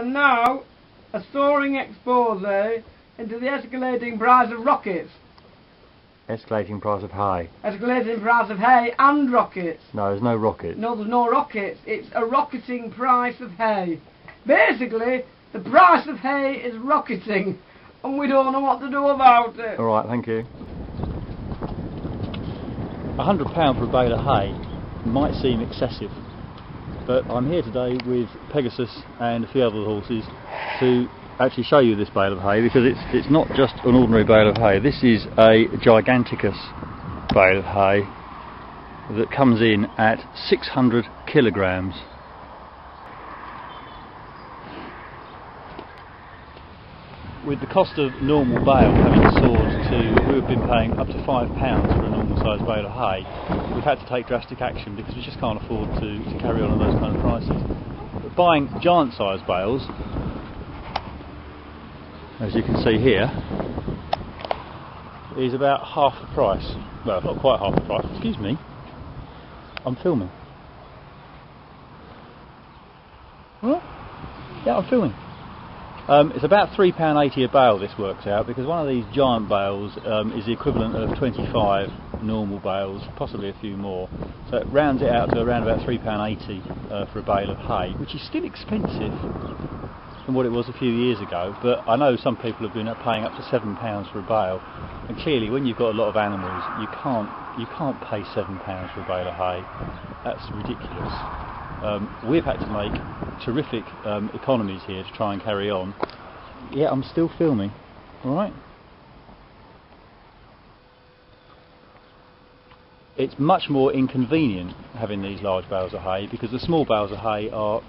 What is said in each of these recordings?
And now, a soaring expose into the escalating price of rockets. Escalating price of hay. Escalating price of hay and rockets. No, there's no rockets. No, there's no rockets. It's a rocketing price of hay. Basically, the price of hay is rocketing, and we don't know what to do about it. Alright, thank you. £100 for a bale of hay might seem excessive, but I'm here today with Pegasus and a few other horses to actually show you this bale of hay, because it's not just an ordinary bale of hay. This is a giganticus bale of hay that comes in at 600 kilograms. With the cost of normal bale having soared to, we've been paying up to £5 for a normal sized bale of hay, we've had to take drastic action because we just can't afford to carry on those kind of prices. But buying giant sized bales, as you can see here, is about half the price. Well, not quite half the price, excuse me, I'm filming. What? Yeah, I'm filming. It's about £3.80 a bale, this works out, because one of these giant bales is the equivalent of 25 normal bales, possibly a few more. So it rounds it out to around about £3.80 for a bale of hay, which is still expensive than what it was a few years ago, but I know some people have been paying up to £7 for a bale, and clearly when you've got a lot of animals you can't pay £7 for a bale of hay. That's ridiculous. We've had to make terrific economies here to try and carry on. Yeah, I'm still filming, alright? It's much more inconvenient having these large bales of hay, because the small bales of hay are...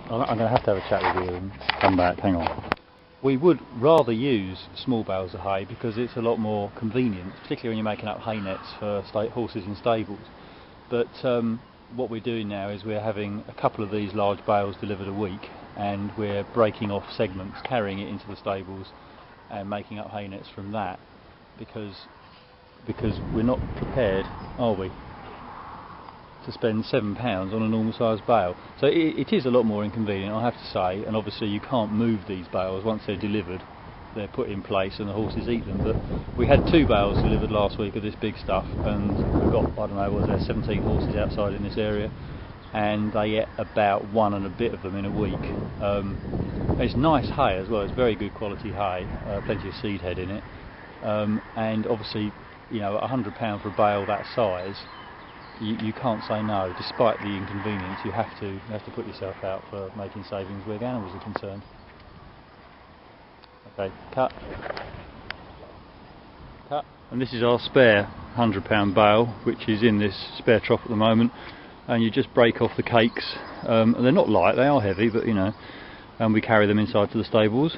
I'm going to have a chat with you and come back, hang on. We would rather use small bales of hay because it's a lot more convenient, particularly when you're making up hay nets for horses in stables. But what we're doing now is we're having a couple of these large bales delivered a week, and we're breaking off segments, carrying it into the stables and making up hay nets from that, because we're not prepared, are we, to spend £7 on a normal sized bale. So it is a lot more inconvenient, I have to say, and obviously you can't move these bales once they're delivered. They're put in place and the horses eat them. But we had 2 bales delivered last week of this big stuff, and we've got, I don't know, was there 17 horses outside in this area, and they ate about 1 and a bit of them in a week. It's nice hay as well, it's very good quality hay, plenty of seed head in it, and obviously, you know, £100 for a bale that size, you can't say no. Despite the inconvenience, you have to put yourself out for making savings where the animals are concerned. Okay, cut. Cut. And this is our spare £100 bale, which is in this spare trough at the moment, and you just break off the cakes. And they're not light, they are heavy, but you know, and we carry them inside to the stables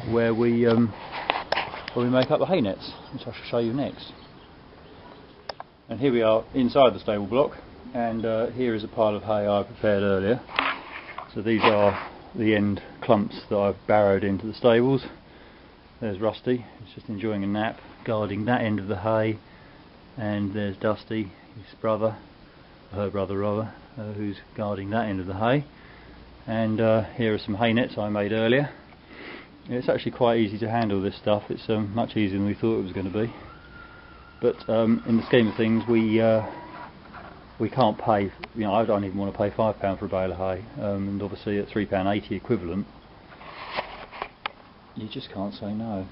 where we make up the hay nets, which I shall show you next. And here we are inside the stable block, and here is a pile of hay I prepared earlier. So these are the end clumps that I've barrowed into the stables. There's Rusty, he's just enjoying a nap, guarding that end of the hay, and there's Dusty, his brother, her brother rather, who's guarding that end of the hay. And here are some hay nets I made earlier. It's actually quite easy to handle this stuff, it's much easier than we thought it was going to be. But in the scheme of things, we can't pay, you know, I don't even want to pay £5 for a bale of hay, and obviously at £3.80 equivalent, you just can't say no.